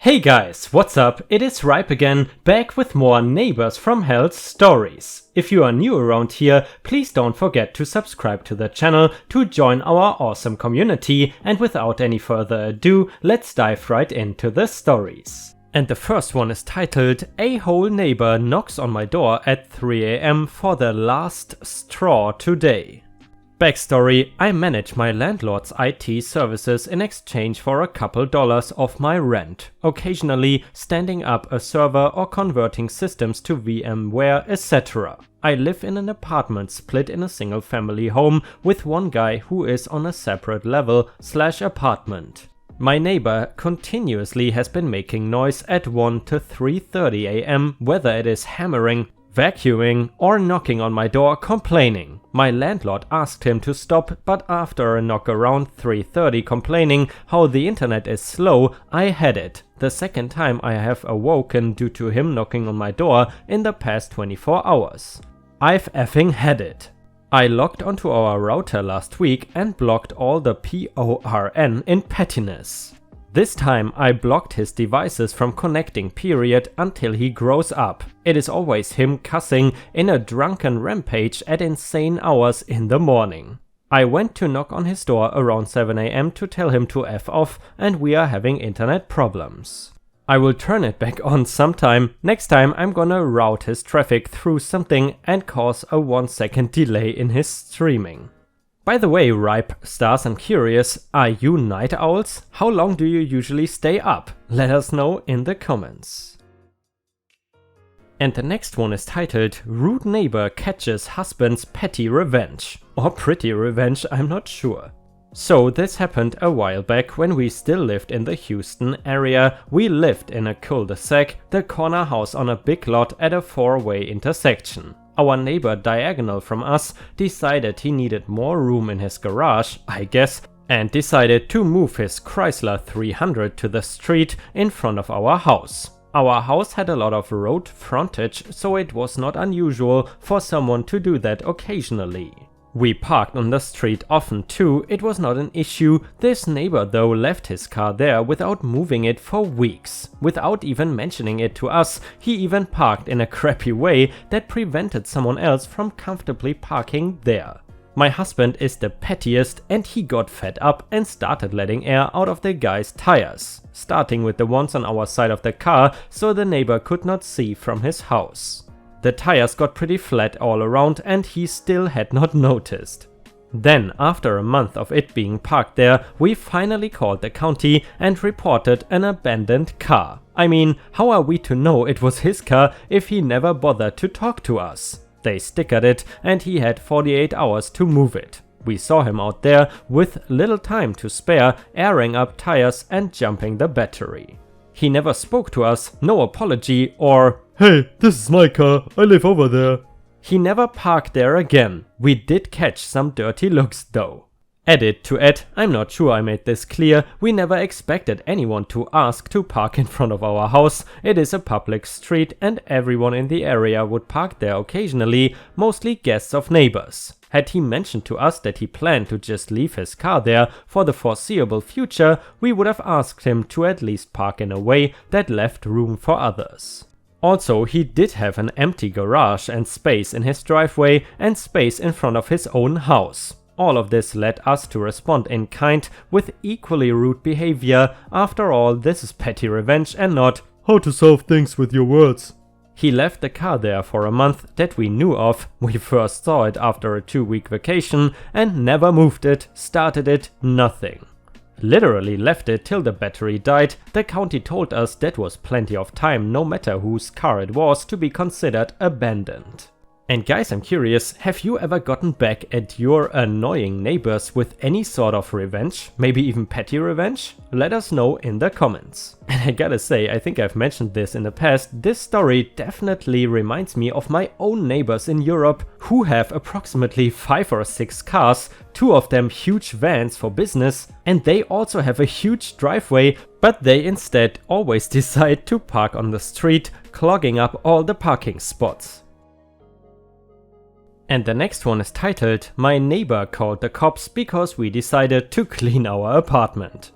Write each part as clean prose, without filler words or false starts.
Hey guys, what's up? It is Ripe again, back with more Neighbors from Hell's stories. If you are new around here, please don't forget to subscribe to the channel to join our awesome community, and without any further ado, let's dive right into the stories. And the first one is titled, "A whole neighbor knocks on my door at 3 AM for the last straw today." Backstory: I manage my landlord's IT services in exchange for a couple dollars of my rent, occasionally standing up a server or converting systems to VMware, etc. I live in an apartment split in a single family home with one guy who is on a separate level/apartment. My neighbor continuously has been making noise at 1 to 3:30 AM, whether it is hammering, vacuuming, or knocking on my door complaining. My landlord asked him to stop, but after a knock around 3:30 complaining how the internet is slow, I had it. The second time I have awoken due to him knocking on my door in the past 24 hours. I've effing had it. I logged onto our router last week and blocked all the PORN in pettiness. This time I blocked his devices from connecting period until he grows up. It is always him cussing in a drunken rampage at insane hours in the morning. I went to knock on his door around 7 AM to tell him to F off, and we are having internet problems. I will turn it back on sometime. Next time I'm gonna route his traffic through something and cause a 1-second delay in his streaming. By the way, Ripe, Stars and Curious, are you night owls? How long do you usually stay up? Let us know in the comments. And the next one is titled, "Rude Neighbor Catches Husband's Petty Revenge." Or Pretty Revenge, I'm not sure. So this happened a while back when we still lived in the Houston area. We lived in a cul-de-sac, the corner house on a big lot at a 4-way intersection. Our neighbor diagonal from us decided he needed more room in his garage, I guess, and decided to move his Chrysler 300 to the street in front of our house. Our house had a lot of road frontage, so it was not unusual for someone to do that occasionally. We parked on the street often too, it was not an issue. This neighbor though left his car there without moving it for weeks. Without even mentioning it to us, he even parked in a crappy way that prevented someone else from comfortably parking there. My husband is the pettiest, and he got fed up and started letting air out of the guy's tires, starting with the ones on our side of the car so the neighbor could not see from his house. The tires got pretty flat all around and he still had not noticed. Then, after a month of it being parked there, we finally called the county and reported an abandoned car. I mean, how are we to know it was his car if he never bothered to talk to us? They stickered it and he had 48 hours to move it. We saw him out there with little time to spare, airing up tires and jumping the battery. He never spoke to us, no apology or, "Hey, this is my car, I live over there." He never parked there again. We did catch some dirty looks though. Edit to add, I'm not sure I made this clear, we never expected anyone to ask to park in front of our house. It is a public street and everyone in the area would park there occasionally, mostly guests of neighbors. Had he mentioned to us that he planned to just leave his car there for the foreseeable future, we would have asked him to at least park in a way that left room for others. Also, he did have an empty garage and space in his driveway and space in front of his own house. All of this led us to respond in kind with equally rude behavior. After all, this is petty revenge and not how to solve things with your words. He left the car there for a month that we knew of. We first saw it after a 2-week vacation and never moved it, started it, nothing. Literally left it till the battery died. The county told us that was plenty of time, no matter whose car it was, to be considered abandoned. And guys, I'm curious, have you ever gotten back at your annoying neighbors with any sort of revenge? Maybe even petty revenge? Let us know in the comments. And I gotta say, I think I've mentioned this in the past, this story definitely reminds me of my own neighbors in Europe who have approximately 5 or 6 cars, 2 of them huge vans for business, and they also have a huge driveway, but they instead always decide to park on the street, clogging up all the parking spots. And the next one is titled, "My neighbor called the cops because we decided to clean our apartment."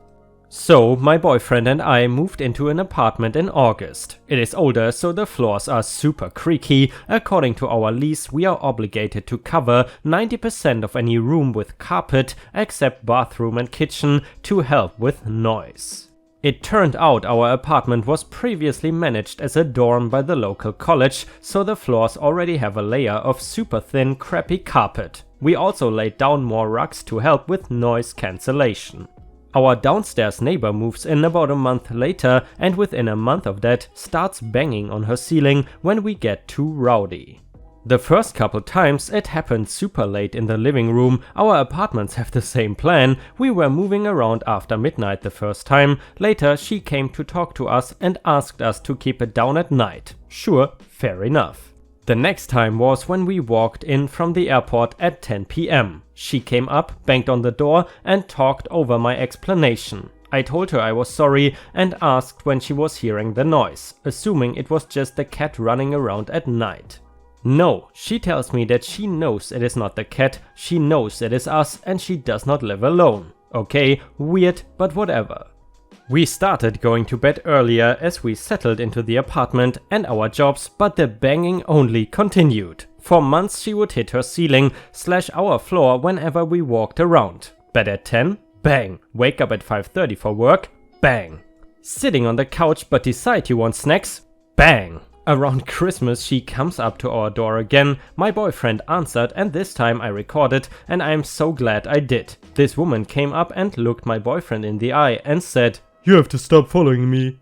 So, my boyfriend and I moved into an apartment in August. It is older, so the floors are super creaky. According to our lease, we are obligated to cover 90% of any room with carpet, except bathroom and kitchen, to help with noise. It turned out our apartment was previously managed as a dorm by the local college, so the floors already have a layer of super thin, crappy carpet. We also laid down more rugs to help with noise cancellation. Our downstairs neighbor moves in about a month later, and within a month of that starts banging on her ceiling when we get too rowdy. The first couple times it happened super late in the living room. Our apartments have the same plan. We were moving around after midnight the first time. Later she came to talk to us and asked us to keep it down at night. Sure, fair enough. The next time was when we walked in from the airport at 10 PM. She came up, banged on the door and talked over my explanation. I told her I was sorry and asked when she was hearing the noise, assuming it was just the cat running around at night. No, she tells me that she knows it is not the cat, she knows it is us and she does not live alone. Okay, weird, but whatever. We started going to bed earlier as we settled into the apartment and our jobs, but the banging only continued. For months she would hit her ceiling / our floor whenever we walked around. Bed at 10? Bang. Wake up at 5:30 for work? Bang. Sitting on the couch but decide you want snacks? Bang. Around Christmas she comes up to our door again. My boyfriend answered and this time I recorded and I am so glad I did. This woman came up and looked my boyfriend in the eye and said, "You have to stop following me."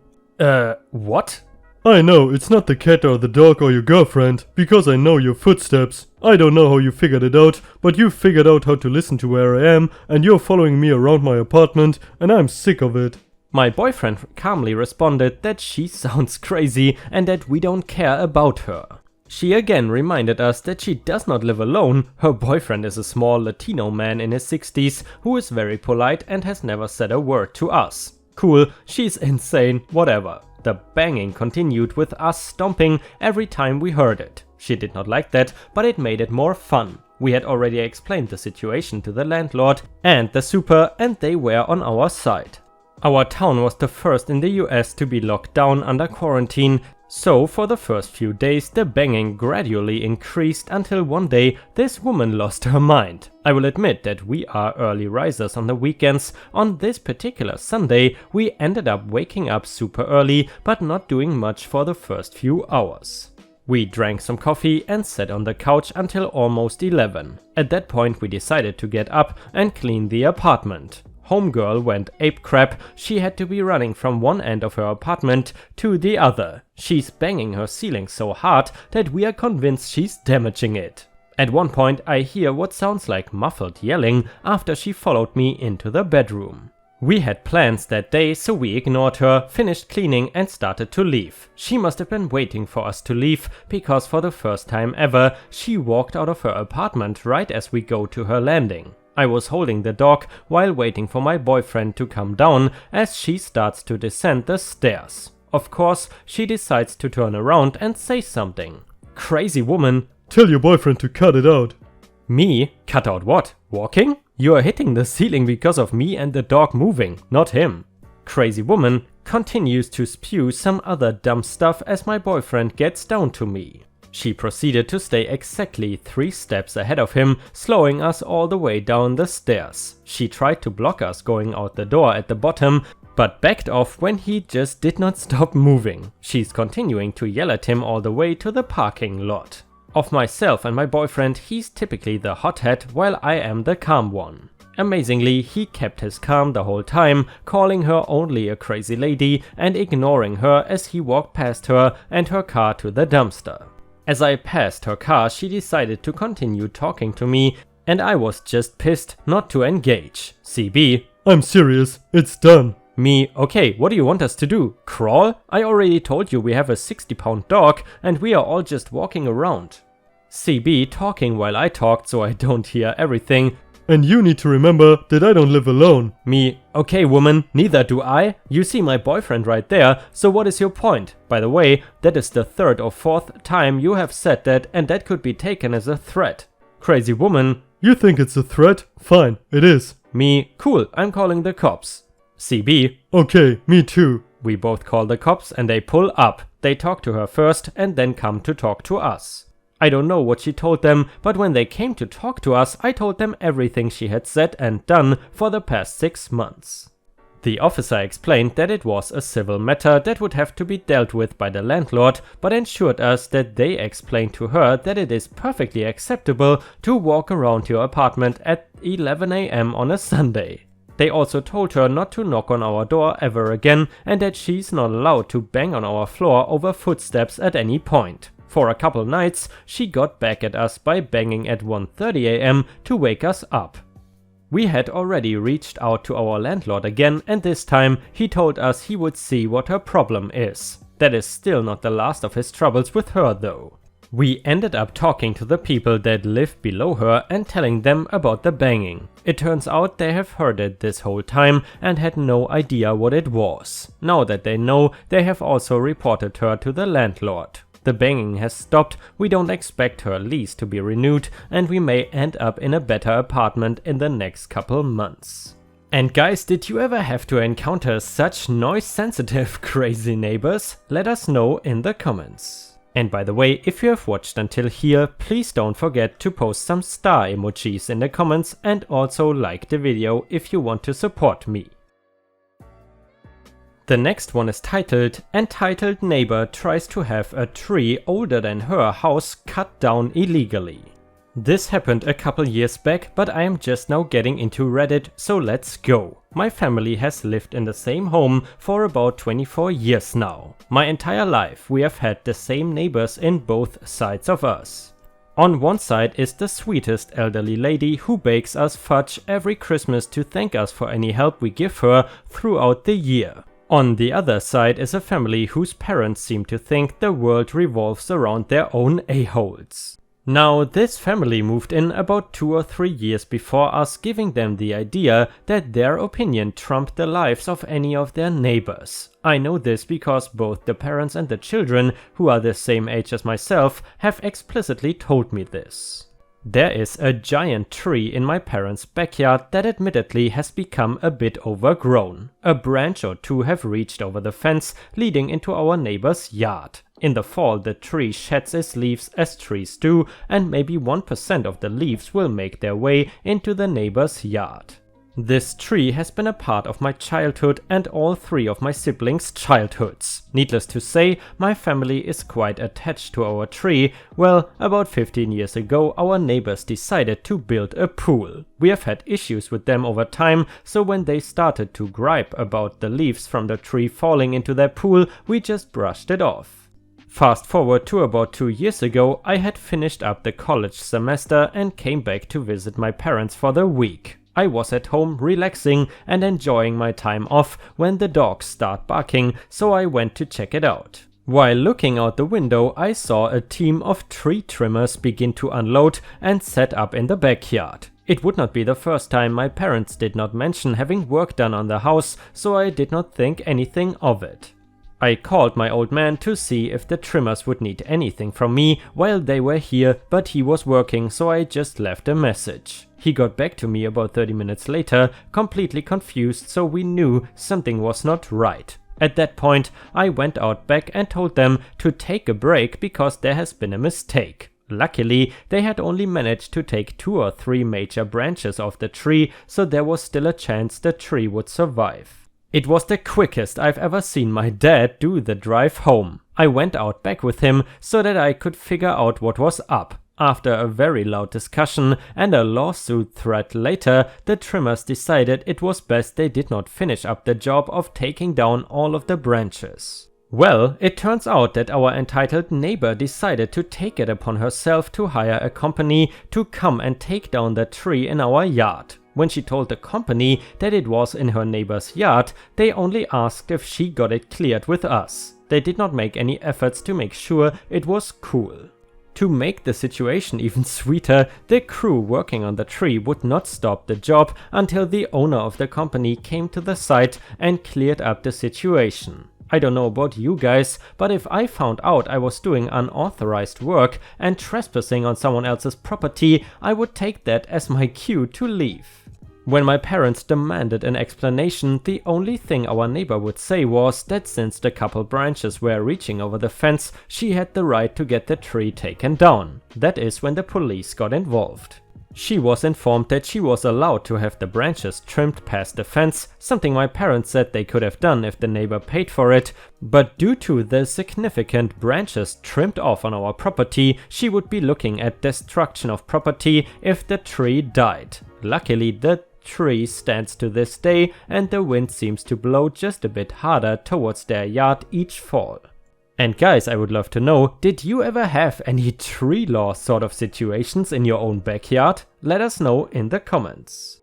What? "I know, it's not the cat or the dog or your girlfriend, because I know your footsteps. I don't know how you figured it out, but you figured out how to listen to where I am, and you're following me around my apartment, and I'm sick of it." My boyfriend calmly responded that she sounds crazy and that we don't care about her. She again reminded us that she does not live alone. Her boyfriend is a small Latino man in his 60s who is very polite and has never said a word to us. Cool, she's insane, whatever. The banging continued with us stomping every time we heard it. She did not like that, but it made it more fun. We had already explained the situation to the landlord and the super and they were on our side. Our town was the first in the US to be locked down under quarantine, so for the first few days the banging gradually increased until one day this woman lost her mind. I will admit that we are early risers on the weekends. On this particular Sunday we ended up waking up super early but not doing much for the first few hours. We drank some coffee and sat on the couch until almost 11. At that point we decided to get up and clean the apartment. Homegirl went apecrap. She had to be running from one end of her apartment to the other. She's banging her ceiling so hard that we are convinced she's damaging it. At one point I hear what sounds like muffled yelling after she followed me into the bedroom. We had plans that day, so we ignored her, finished cleaning and started to leave. She must have been waiting for us to leave, because for the first time ever she walked out of her apartment right as we go to her landing. I was holding the dog while waiting for my boyfriend to come down as she starts to descend the stairs. Of course, she decides to turn around and say something. Crazy woman. "Tell your boyfriend to cut it out." Me? Cut out what? Walking? You are hitting the ceiling because of me and the dog moving, not him. Crazy woman continues to spew some other dumb stuff as my boyfriend gets down to me. She proceeded to stay exactly 3 steps ahead of him, slowing us all the way down the stairs. She tried to block us going out the door at the bottom, but backed off when he just did not stop moving. She's continuing to yell at him all the way to the parking lot. Of myself and my boyfriend, he's typically the hothead while I am the calm one. Amazingly, he kept his calm the whole time, calling her only a crazy lady and ignoring her as he walked past her and her car to the dumpster. As I passed her car, she decided to continue talking to me, and I was just pissed not to engage. CB. "I'm serious, it's done." Me. Okay, what do you want us to do? Crawl? I already told you we have a 60-pound dog and we are all just walking around. CB talking while I talked so I don't hear everything. "And you need to remember that I don't live alone." Me. Okay woman, neither do I. You see my boyfriend right there, so what is your point? By the way, that is the 3rd or 4th time you have said that and that could be taken as a threat. Crazy woman. "You think it's a threat? Fine, it is." Me. Cool, I'm calling the cops. CB. Okay, me too. We both call the cops and they pull up. They talk to her first and then come to talk to us. I don't know what she told them, but when they came to talk to us, I told them everything she had said and done for the past 6 months. The officer explained that it was a civil matter that would have to be dealt with by the landlord, but assured us that they explained to her that it is perfectly acceptable to walk around your apartment at 11 AM on a Sunday. They also told her not to knock on our door ever again and that she's not allowed to bang on our floor over footsteps at any point. For a couple nights, she got back at us by banging at 1:30 AM to wake us up. We had already reached out to our landlord again, and this time he told us he would see what her problem is. That is still not the last of his troubles with her though. We ended up talking to the people that live below her and telling them about the banging. It turns out they have heard it this whole time and had no idea what it was. Now that they know, they have also reported her to the landlord. The banging has stopped, we don't expect her lease to be renewed, and we may end up in a better apartment in the next couple months. And guys, did you ever have to encounter such noise-sensitive crazy neighbors? Let us know in the comments. And by the way, if you have watched until here, please don't forget to post some star emojis in the comments and also like the video if you want to support me. The next one is titled, Entitled Neighbor Tries to Have a Tree Older Than Her House Cut Down Illegally. This happened a couple years back, but I am just now getting into Reddit, so let's go. My family has lived in the same home for about 24 years now. My entire life we have had the same neighbors in both sides of us. On one side is the sweetest elderly lady who bakes us fudge every Christmas to thank us for any help we give her throughout the year. On the other side is a family whose parents seem to think the world revolves around their own a-holes. Now, this family moved in about 2 or 3 years before us, giving them the idea that their opinion trumped the lives of any of their neighbors. I know this because both the parents and the children, who are the same age as myself, have explicitly told me this. There is a giant tree in my parents' backyard that admittedly has become a bit overgrown. A branch or two have reached over the fence leading into our neighbor's yard. In the fall, the tree sheds its leaves as trees do, and maybe 1% of the leaves will make their way into the neighbor's yard. This tree has been a part of my childhood and all 3 of my siblings' childhoods. Needless to say, my family is quite attached to our tree. Well, about 15 years ago, our neighbors decided to build a pool. We have had issues with them over time, so when they started to gripe about the leaves from the tree falling into their pool, we just brushed it off. Fast forward to about 2 years ago, I had finished up the college semester and came back to visit my parents for the week. I was at home relaxing and enjoying my time off when the dogs start barking, so I went to check it out. While looking out the window, I saw a team of tree trimmers begin to unload and set up in the backyard. It would not be the first time my parents did not mention having work done on the house, so I did not think anything of it. I called my old man to see if the trimmers would need anything from me while they were here, but he was working, so I just left a message. He got back to me about 30 minutes later, completely confused, so we knew something was not right. At that point, I went out back and told them to take a break because there has been a mistake. Luckily, they had only managed to take 2 or 3 major branches off the tree, so there was still a chance the tree would survive. It was the quickest I've ever seen my dad do the drive home. I went out back with him so that I could figure out what was up. After a very loud discussion and a lawsuit threat later, the trimmers decided it was best they did not finish up the job of taking down all of the branches. Well, it turns out that our entitled neighbor decided to take it upon herself to hire a company to come and take down the tree in our yard. When she told the company that it was in her neighbor's yard, they only asked if she got it cleared with us. They did not make any efforts to make sure it was cool. To make the situation even sweeter, the crew working on the tree would not stop the job until the owner of the company came to the site and cleared up the situation. I don't know about you guys, but if I found out I was doing unauthorized work and trespassing on someone else's property, I would take that as my cue to leave. When my parents demanded an explanation, the only thing our neighbor would say was that since the couple branches were reaching over the fence, she had the right to get the tree taken down. That is when the police got involved. She was informed that she was allowed to have the branches trimmed past the fence, something my parents said they could have done if the neighbor paid for it, but due to the significant branches trimmed off on our property, she would be looking at destruction of property if the tree died. Luckily, the tree stands to this day and the wind seems to blow just a bit harder towards their yard each fall. And guys, I would love to know, did you ever have any tree law sort of situations in your own backyard? Let us know in the comments.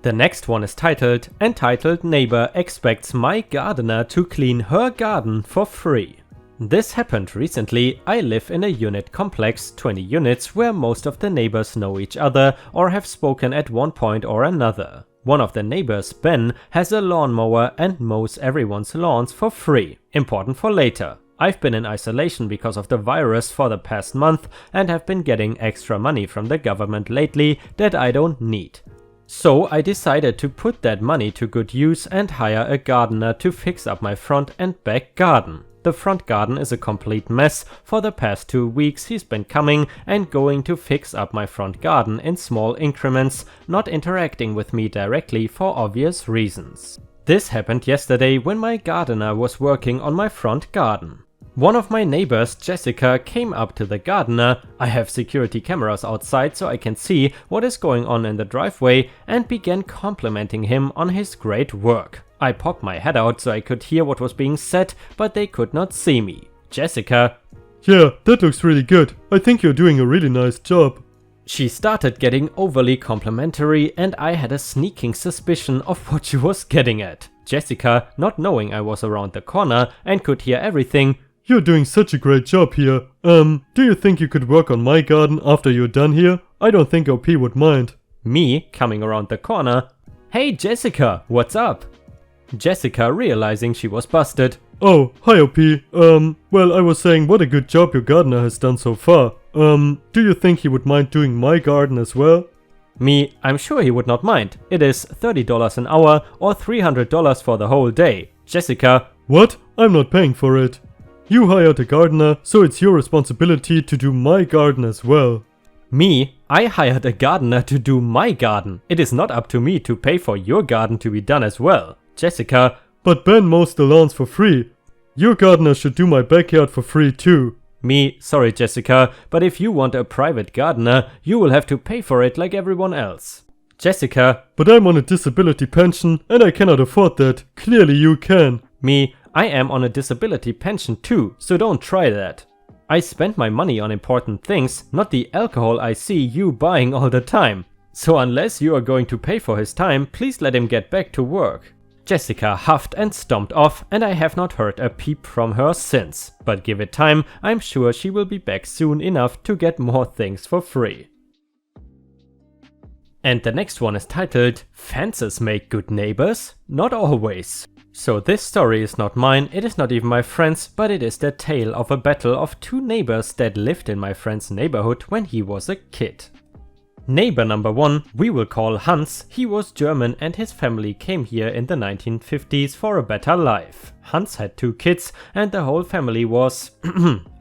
The next one is titled, Entitled Neighbor Expects My Gardener to Clean Her Garden for Free. This happened recently. I live in a unit complex, 20 units, where most of the neighbors know each other or have spoken at one point or another. One of the neighbors, Ben, has a lawnmower and mows everyone's lawns for free. Important for later. I've been in isolation because of the virus for the past month and have been getting extra money from the government lately that I don't need. So I decided to put that money to good use and hire a gardener to fix up my front and back garden. The front garden is a complete mess. For the past 2 weeks he's been coming and going to fix up my front garden in small increments, not interacting with me directly for obvious reasons. This happened yesterday when my gardener was working on my front garden. One of my neighbors, Jessica, came up to the gardener. I have security cameras outside so I can see what is going on in the driveway, and began complimenting him on his great work. I popped my head out so I could hear what was being said, but they could not see me. Jessica: Yeah, that looks really good. I think you're doing a really nice job. She started getting overly complimentary and I had a sneaking suspicion of what she was getting at. Jessica, not knowing I was around the corner and could hear everything: You're doing such a great job here. Do you think you could work on my garden after you're done here? I don't think OP would mind. Me, coming around the corner: Hey Jessica, what's up? Jessica, realizing she was busted: Oh, hi OP. Well, I was saying what a good job your gardener has done so far. Do you think he would mind doing my garden as well? Me: I'm sure he would not mind. It is $30 an hour or $300 for the whole day. Jessica: What? I'm not paying for it. You hired a gardener, so it's your responsibility to do my garden as well. Me: I hired a gardener to do my garden. It is not up to me to pay for your garden to be done as well. Jessica: But Ben mows the lawns for free. Your gardener should do my backyard for free too. Me: Sorry Jessica, but if you want a private gardener, you will have to pay for it like everyone else. Jessica: But I'm on a disability pension and I cannot afford that. Clearly you can. Me: I am on a disability pension too, so don't try that. I spend my money on important things, not the alcohol I see you buying all the time. So unless you are going to pay for his time, please let him get back to work. Jessica huffed and stomped off, and I have not heard a peep from her since. But give it time, I'm sure she will be back soon enough to get more things for free. And the next one is titled, Fences Make Good Neighbors? Not always. So this story is not mine, it is not even my friend's, but it is the tale of a battle of two neighbors that lived in my friend's neighborhood when he was a kid. Neighbor number 1, we will call Hans. He was German and his family came here in the 1950s for a better life. Hans had 2 kids and the whole family was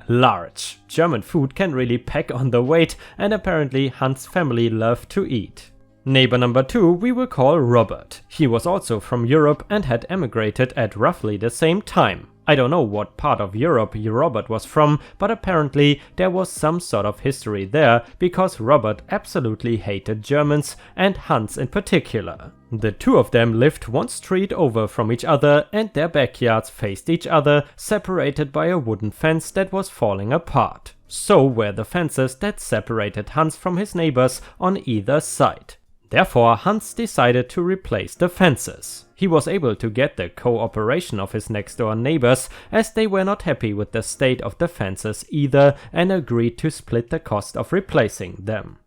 large. German food can really pack on the weight and apparently Hans' family loved to eat. Neighbor number 2 we will call Robert. He was also from Europe and had emigrated at roughly the same time. I don't know what part of Europe Robert was from, but apparently there was some sort of history there because Robert absolutely hated Germans and Hans in particular. The 2 of them lived 1 street over from each other and their backyards faced each other, separated by a wooden fence that was falling apart. So were the fences that separated Hans from his neighbors on either side. Therefore, Hans decided to replace the fences. He was able to get the cooperation of his next door neighbors as they were not happy with the state of the fences either and agreed to split the cost of replacing them.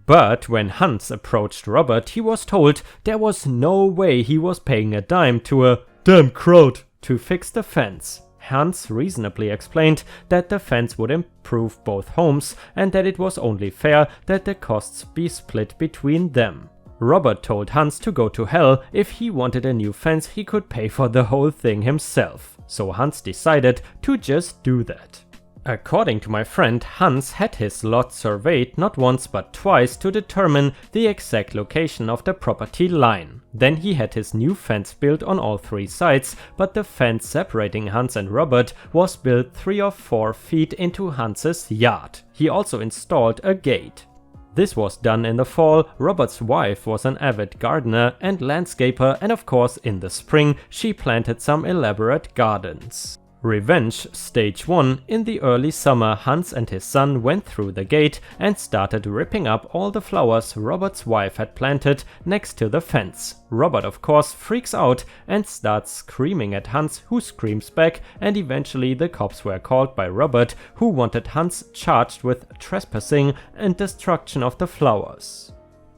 But when Hans approached Robert, he was told there was no way he was paying a dime to a damn crowd to fix the fence. Hans reasonably explained that the fence would improve both homes and that it was only fair that the costs be split between them. Robert told Hans to go to hell. If he wanted a new fence, he could pay for the whole thing himself. So Hans decided to just do that. According to my friend, Hans had his lot surveyed not once but twice to determine the exact location of the property line. Then he had his new fence built on all 3 sides, but the fence separating Hans and Robert was built 3 or 4 feet into Hans's yard. He also installed a gate. This was done in the fall. Robert's wife was an avid gardener and landscaper, and of course in the spring she planted some elaborate gardens. Revenge Stage 1. In the early summer, Hans and his son went through the gate and started ripping up all the flowers Robert's wife had planted next to the fence. Robert of course freaks out and starts screaming at Hans, who screams back, and eventually the cops were called by Robert, who wanted Hans charged with trespassing and destruction of the flowers.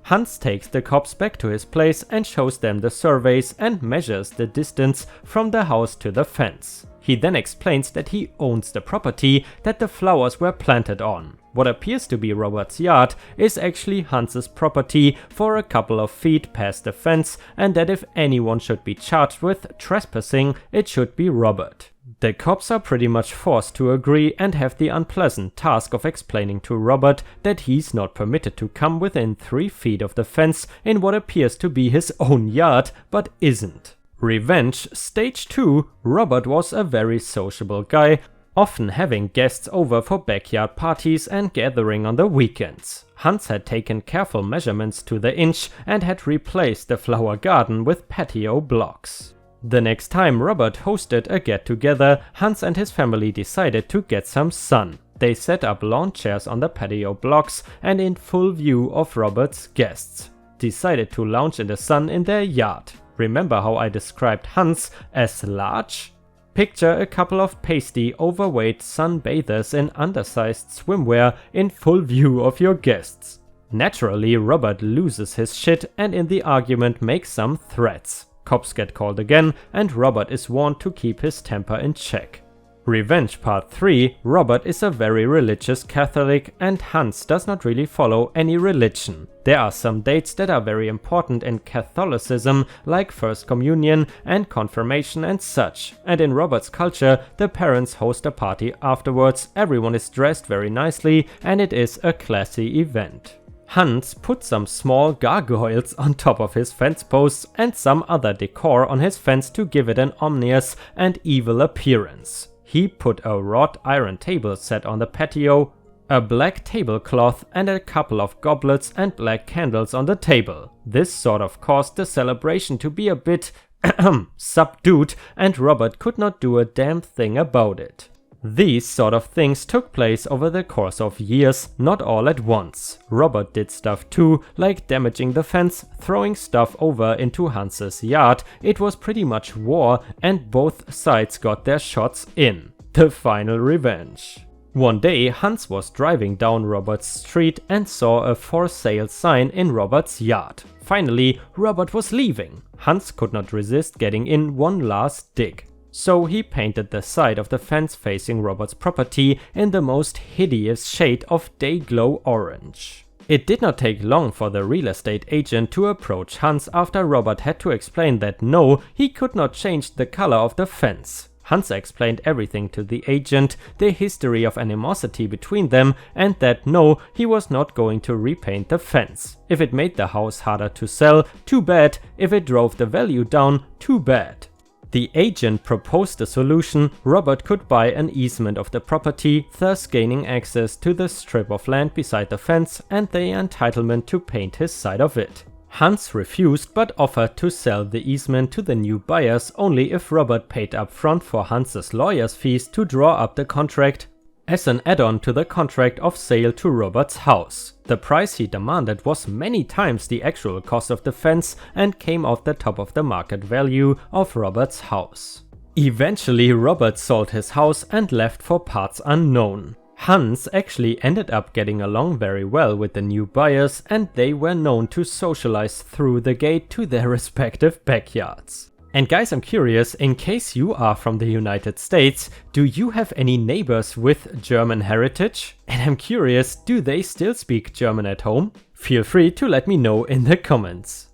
Hans takes the cops back to his place and shows them the surveys and measures the distance from the house to the fence. He then explains that he owns the property that the flowers were planted on. What appears to be Robert's yard is actually Hans's property for a couple of feet past the fence, and that if anyone should be charged with trespassing, it should be Robert. The cops are pretty much forced to agree and have the unpleasant task of explaining to Robert that he's not permitted to come within 3 feet of the fence in what appears to be his own yard, but isn't. Revenge Stage 2. Robert was a very sociable guy, often having guests over for backyard parties and gathering on the weekends. Hans had taken careful measurements to the inch and had replaced the flower garden with patio blocks. The next time Robert hosted a get-together, Hans and his family decided to get some sun. They set up lawn chairs on the patio blocks and in full view of Robert's guests. Decided to lounge in the sun in their yard. Remember how I described Hans as large? Picture a couple of pasty, overweight sunbathers in undersized swimwear in full view of your guests. Naturally, Robert loses his shit and in the argument makes some threats. Cops get called again and Robert is warned to keep his temper in check. Revenge Part 3. Robert is a very religious Catholic and Hans does not really follow any religion. There are some dates that are very important in Catholicism, like First Communion and Confirmation and such. And in Robert's culture, the parents host a party afterwards, everyone is dressed very nicely and it is a classy event. Hans put some small gargoyles on top of his fence posts and some other decor on his fence to give it an ominous and evil appearance. He put a wrought iron table set on the patio, a black tablecloth and a couple of goblets and black candles on the table. This sort of caused the celebration to be a bit subdued and Robert could not do a damn thing about it. These sort of things took place over the course of years, not all at once. Robert did stuff too, like damaging the fence, throwing stuff over into Hans's yard. It was pretty much war and both sides got their shots in. The final revenge. One day Hans was driving down Robert's street and saw a for sale sign in Robert's yard. Finally, Robert was leaving. Hans could not resist getting in one last dig. So he painted the side of the fence facing Robert's property in the most hideous shade of day-glow orange. It did not take long for the real estate agent to approach Hans after Robert had to explain that no, he could not change the color of the fence. Hans explained everything to the agent, the history of animosity between them, and that no, he was not going to repaint the fence. If it made the house harder to sell, too bad. If it drove the value down, too bad. The agent proposed a solution. Robert could buy an easement of the property, thus gaining access to the strip of land beside the fence and the entitlement to paint his side of it. Hans refused but offered to sell the easement to the new buyers only if Robert paid up front for Hans's lawyer's fees to draw up the contract as an add-on to the contract of sale to Robert's house. The price he demanded was many times the actual cost of the fence and came off the top of the market value of Robert's house. Eventually Robert sold his house and left for parts unknown. Hans actually ended up getting along very well with the new buyers and they were known to socialize through the gate to their respective backyards. And guys, I'm curious, in case you are from the United States, do you have any neighbors with German heritage? And I'm curious, do they still speak German at home? Feel free to let me know in the comments.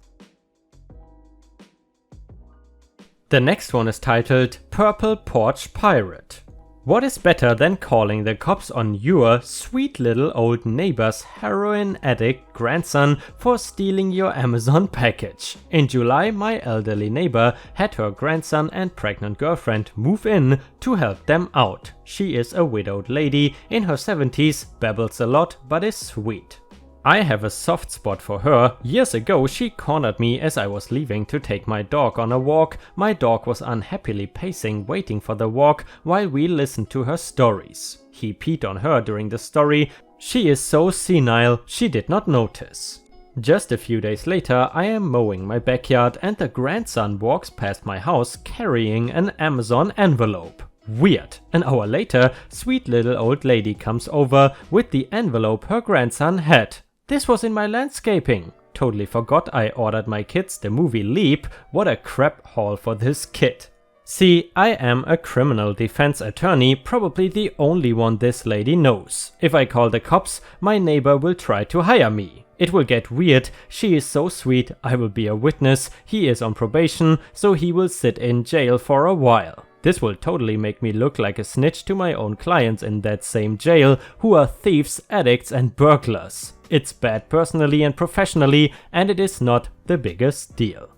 The next one is titled Purple Porch Pirate. What is better than calling the cops on your sweet little old neighbor's heroin addict grandson for stealing your Amazon package? In July, my elderly neighbor had her grandson and pregnant girlfriend move in to help them out. She is a widowed lady in her 70s, babbles a lot, but is sweet. I have a soft spot for her. Years ago she cornered me as I was leaving to take my dog on a walk. My dog was unhappily pacing, waiting for the walk while we listened to her stories. He peed on her during the story. She is so senile, she did not notice. Just a few days later, I am mowing my backyard and the grandson walks past my house carrying an Amazon envelope. Weird. An hour later, sweet little old lady comes over with the envelope her grandson had. This was in my landscaping. Totally forgot I ordered my kids the movie Leap. What a crap haul for this kid. See, I am a criminal defense attorney, probably the only one this lady knows. If I call the cops, my neighbor will try to hire me. It will get weird. She is so sweet, I will be a witness. He is on probation, so he will sit in jail for a while. This will totally make me look like a snitch to my own clients in that same jail, who are thieves, addicts and burglars. It's bad personally and professionally, and it is not the biggest deal.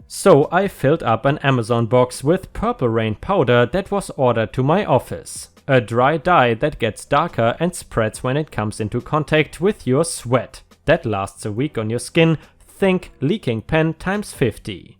So I filled up an Amazon box with Purple Rain powder that was ordered to my office. A dry dye that gets darker and spreads when it comes into contact with your sweat. That lasts a week on your skin. Think leaking pen times 50.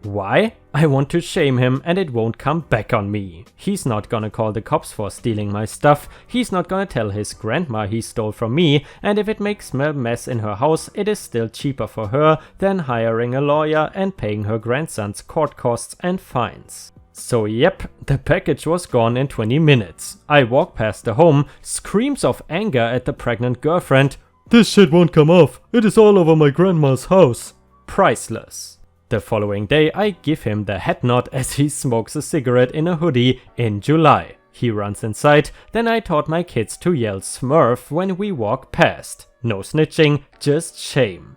Why? I want to shame him and it won't come back on me. He's not gonna call the cops for stealing my stuff, he's not gonna tell his grandma he stole from me, and if it makes a mess in her house, it is still cheaper for her than hiring a lawyer and paying her grandson's court costs and fines. So yep, the package was gone in 20 minutes. I walk past the home, screams of anger at the pregnant girlfriend. This shit won't come off, it is all over my grandma's house. Priceless. The following day I give him the head nod as he smokes a cigarette in a hoodie in July. He runs inside, then I taught my kids to yell Smurf when we walk past. No snitching, just shame.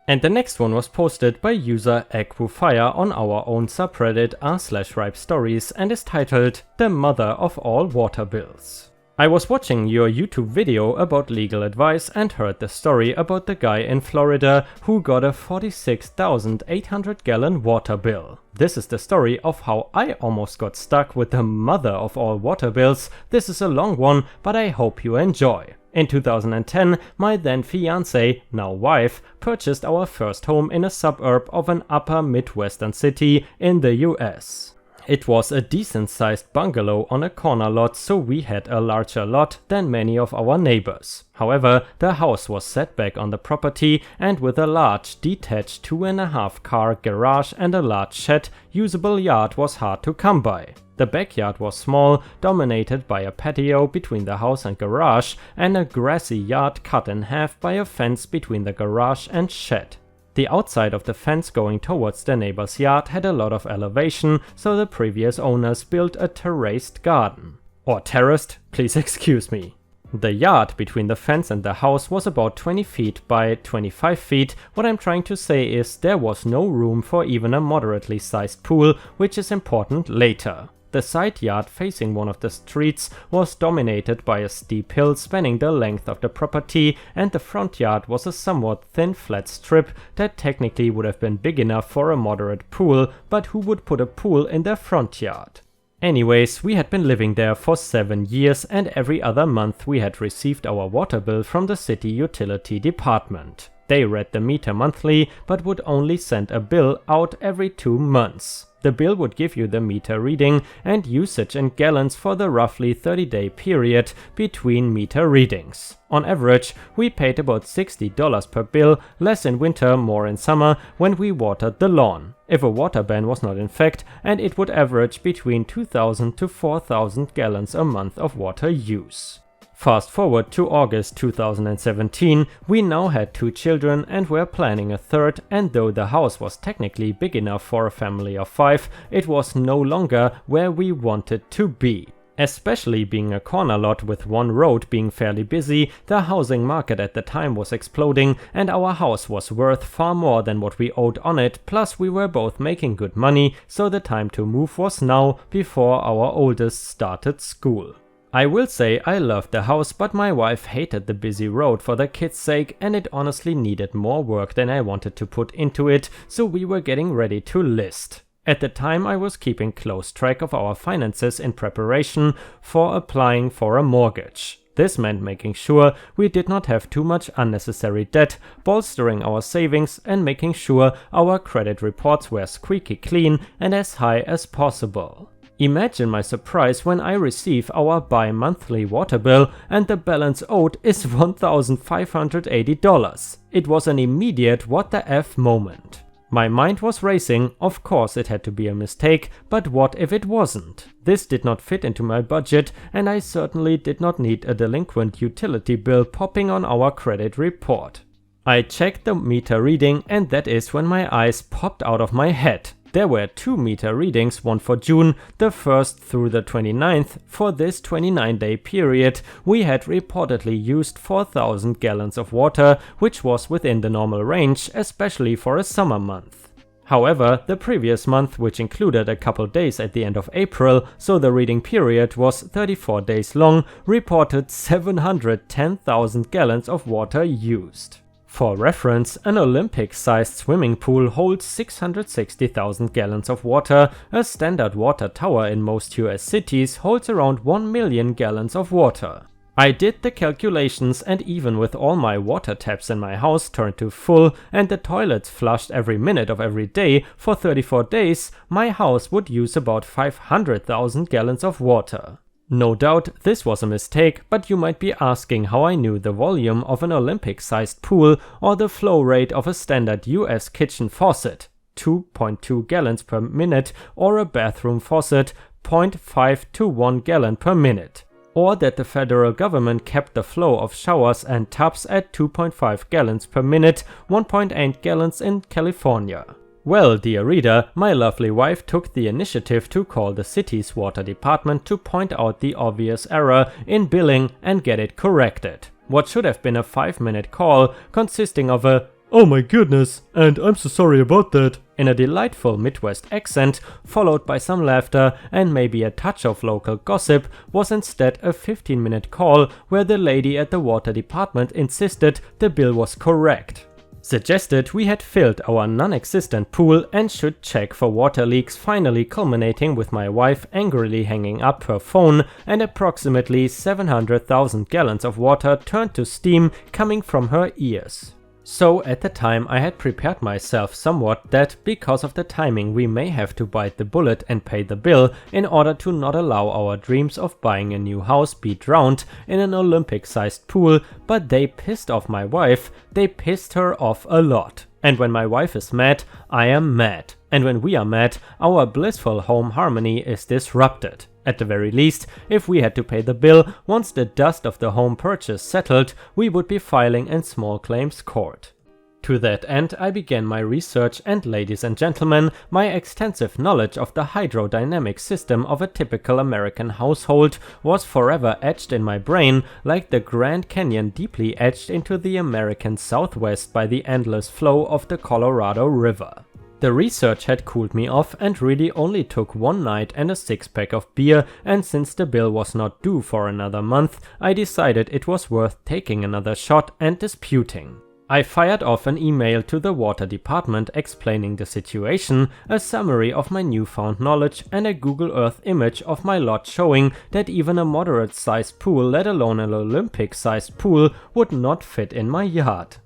And the next one was posted by user equufire on our own subreddit r/ripestories and is titled The Mother of All Water Bills. I was watching your YouTube video about legal advice and heard the story about the guy in Florida who got a 46,800 gallon water bill. This is the story of how I almost got stuck with the mother of all water bills. This is a long one, but I hope you enjoy. In 2010, my then fiancé, now wife, purchased our first home in a suburb of an upper Midwestern city in the US. It was a decent-sized bungalow on a corner lot, so we had a larger lot than many of our neighbors. However, the house was set back on the property, and with a large detached 2.5 car garage and a large shed, usable yard was hard to come by. The backyard was small, dominated by a patio between the house and garage, and a grassy yard cut in half by a fence between the garage and shed. The outside of the fence going towards the neighbor's yard had a lot of elevation, so the previous owners built a terraced garden. Or terraced, please excuse me. The yard between the fence and the house was about 20 feet by 25 feet. What I'm trying to say is there was no room for even a moderately sized pool, which is important later. The side yard facing one of the streets was dominated by a steep hill spanning the length of the property, and the front yard was a somewhat thin flat strip that technically would have been big enough for a moderate pool, but who would put a pool in their front yard? Anyways, we had been living there for 7 years, and every other month we had received our water bill from the city utility department. They read the meter monthly, but would only send a bill out every 2 months. The bill would give you the meter reading and usage in gallons for the roughly 30-day period between meter readings. On average, we paid about $60 per bill, less in winter, more in summer, when we watered the lawn. If a water ban was not in fact, and it would average between 2,000 to 4,000 gallons a month of water use. Fast forward to August 2017, we now had 2 children and were planning a third, and though the house was technically big enough for a family of 5, it was no longer where we wanted to be. Especially being a corner lot with one road being fairly busy, the housing market at the time was exploding and our house was worth far more than what we owed on it, plus we were both making good money, so the time to move was now, before our oldest started school. I will say I loved the house, but my wife hated the busy road for the kids' sake, and it honestly needed more work than I wanted to put into it, so we were getting ready to list. At the time I was keeping close track of our finances in preparation for applying for a mortgage. This meant making sure we did not have too much unnecessary debt, bolstering our savings and making sure our credit reports were squeaky clean and as high as possible. Imagine my surprise when I receive our bi-monthly water bill and the balance owed is $1,580. It was an immediate what the F moment. My mind was racing, of course it had to be a mistake, but what if it wasn't? This did not fit into my budget and I certainly did not need a delinquent utility bill popping on our credit report. I checked the meter reading and that is when my eyes popped out of my head. There were 2 meter readings, one for June, the 1st through the 29th. For this 29-day period, we had reportedly used 4,000 gallons of water, which was within the normal range, especially for a summer month. However, the previous month, which included a couple days at the end of April, so the reading period was 34 days long, reported 710,000 gallons of water used. For reference, an Olympic-sized swimming pool holds 660,000 gallons of water. A standard water tower in most US cities holds around 1 million gallons of water. I did the calculations, and even with all my water taps in my house turned to full and the toilets flushed every minute of every day for 34 days, my house would use about 500,000 gallons of water. No doubt this was a mistake, but you might be asking how I knew the volume of an Olympic-sized pool or the flow rate of a standard US kitchen faucet, 2.2 gallons per minute, or a bathroom faucet, 0.5 to 1 gallon per minute. Or that the federal government kept the flow of showers and tubs at 2.5 gallons per minute, 1.8 gallons in California. Well, dear reader, my lovely wife took the initiative to call the city's water department to point out the obvious error in billing and get it corrected. What should have been a 5-minute call consisting of a "Oh my goodness, and I'm so sorry about that," in a delightful Midwest accent, followed by some laughter and maybe a touch of local gossip, was instead a 15-minute call where the lady at the water department insisted the bill was correct. Suggested we had filled our non-existent pool and should check for water leaks, finally culminating with my wife angrily hanging up her phone and approximately 700,000 gallons of water turned to steam coming from her ears. So at the time I had prepared myself somewhat that because of the timing we may have to bite the bullet and pay the bill in order to not allow our dreams of buying a new house be drowned in an Olympic-sized pool, but they pissed off my wife, they pissed her off a lot. And when my wife is mad, I am mad. And when we are mad, our blissful home harmony is disrupted. At the very least, if we had to pay the bill, once the dust of the home purchase settled, we would be filing in small claims court. To that end, I began my research, and ladies and gentlemen, my extensive knowledge of the hydrodynamic system of a typical American household was forever etched in my brain like the Grand Canyon deeply etched into the American Southwest by the endless flow of the Colorado River. The research had cooled me off and really only took one night and a 6-pack of beer, and since the bill was not due for another month, I decided it was worth taking another shot and disputing. I fired off an email to the water department explaining the situation, a summary of my newfound knowledge, and a Google Earth image of my lot showing that even a moderate-sized pool, let alone an Olympic-sized pool, would not fit in my yard.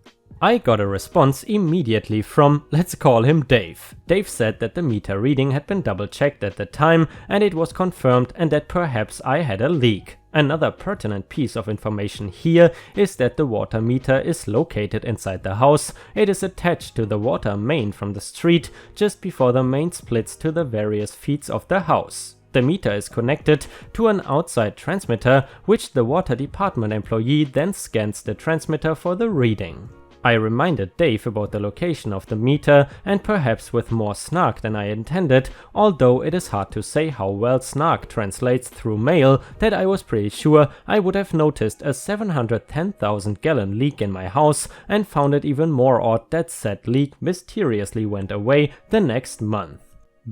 I got a response immediately from, let's call him Dave. Dave said that the meter reading had been double-checked at the time and it was confirmed, and that perhaps I had a leak. Another pertinent piece of information here is that the water meter is located inside the house. It is attached to the water main from the street just before the main splits to the various feeds of the house. The meter is connected to an outside transmitter, which the water department employee then scans the transmitter for the reading. I reminded Dave about the location of the meter, and perhaps with more snark than I intended, although it is hard to say how well snark translates through mail, that I was pretty sure I would have noticed a 710,000 gallon leak in my house, and found it even more odd that said leak mysteriously went away the next month.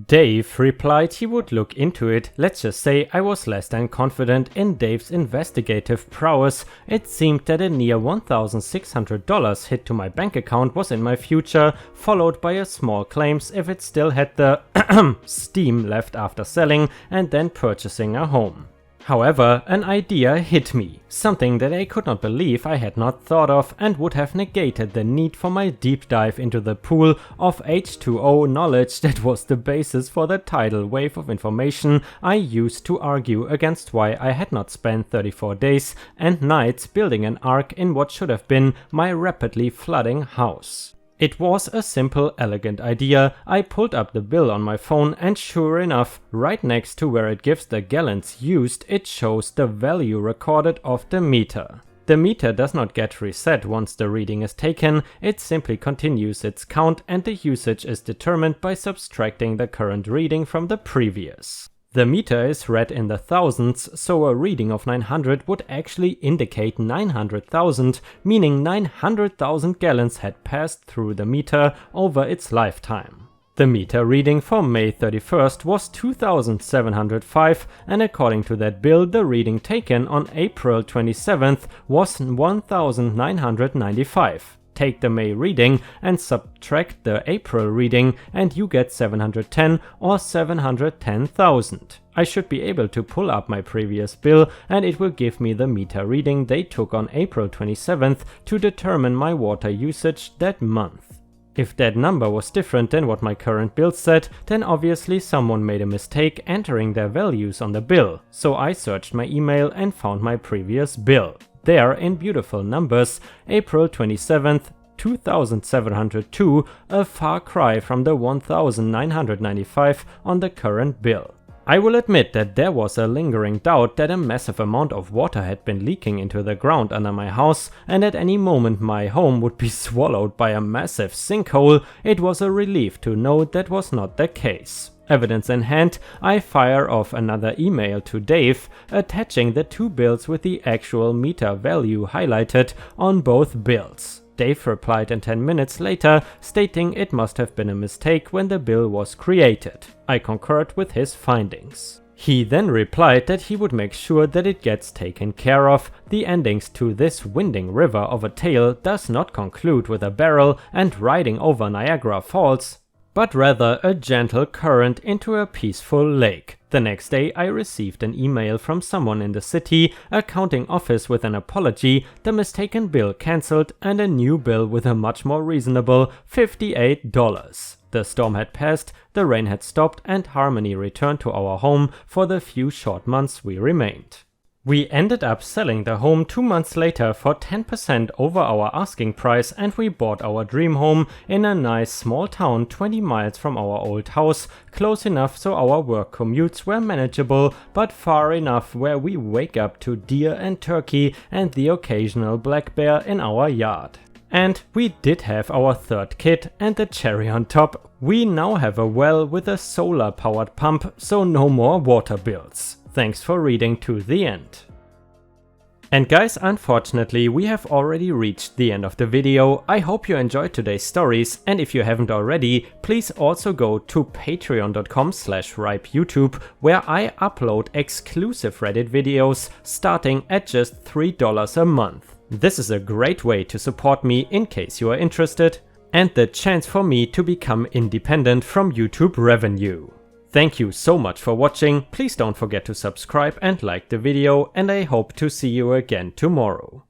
Dave replied he would look into it. Let's just say I was less than confident in Dave's investigative prowess. It seemed that a near $1,600 hit to my bank account was in my future, followed by a small claims if it still had the steam left after selling and then purchasing a home. However, an idea hit me, something that I could not believe I had not thought of, and would have negated the need for my deep dive into the pool of H2O knowledge that was the basis for the tidal wave of information I used to argue against why I had not spent 34 days and nights building an ark in what should have been my rapidly flooding house. It was a simple, elegant idea. I pulled up the bill on my phone, and sure enough, right next to where it gives the gallons used, it shows the value recorded of the meter. The meter does not get reset once the reading is taken, it simply continues its count, and the usage is determined by subtracting the current reading from the previous. The meter is read in the thousands, so a reading of 900 would actually indicate 900,000, meaning 900,000 gallons had passed through the meter over its lifetime. The meter reading for May 31st was 2,705, and according to that bill, the reading taken on April 27th was 1,995. Take the May reading and subtract the April reading, and you get 710 or 710,000. I should be able to pull up my previous bill, and it will give me the meter reading they took on April 27th to determine my water usage that month. If that number was different than what my current bill said, then obviously someone made a mistake entering their values on the bill, so I searched my email and found my previous bill. There, in beautiful numbers, April 27th, 2,702, a far cry from the 1,995 on the current bill. I will admit that there was a lingering doubt that a massive amount of water had been leaking into the ground under my house, and at any moment my home would be swallowed by a massive sinkhole. It was a relief to know that was not the case. Evidence in hand, I fire off another email to Dave, attaching the two bills with the actual meter value highlighted on both bills. Dave replied in 10 minutes later, stating it must have been a mistake when the bill was created. I concurred with his findings. He then replied that he would make sure that it gets taken care of. The endings to this winding river of a tale does not conclude with a barrel and riding over Niagara Falls, but rather a gentle current into a peaceful lake. The next day I received an email from someone in the city accounting office with an apology, the mistaken bill cancelled, and a new bill with a much more reasonable $58. The storm had passed, the rain had stopped, and harmony returned to our home for the few short months we remained. We ended up selling the home 2 months later for 10% over our asking price, and we bought our dream home in a nice small town 20 miles from our old house, close enough so our work commutes were manageable, but far enough where we wake up to deer and turkey and the occasional black bear in our yard. And we did have our third kid, and the cherry on top, we now have a well with a solar powered pump, so no more water bills. Thanks for reading to the end. And guys, unfortunately we have already reached the end of the video. I hope you enjoyed today's stories, and if you haven't already, please also go to patreon.com/ripeyoutube, where I upload exclusive Reddit videos starting at just $3 a month. This is a great way to support me in case you are interested, and the chance for me to become independent from YouTube revenue. Thank you so much for watching. Please don't forget to subscribe and like the video, and I hope to see you again tomorrow.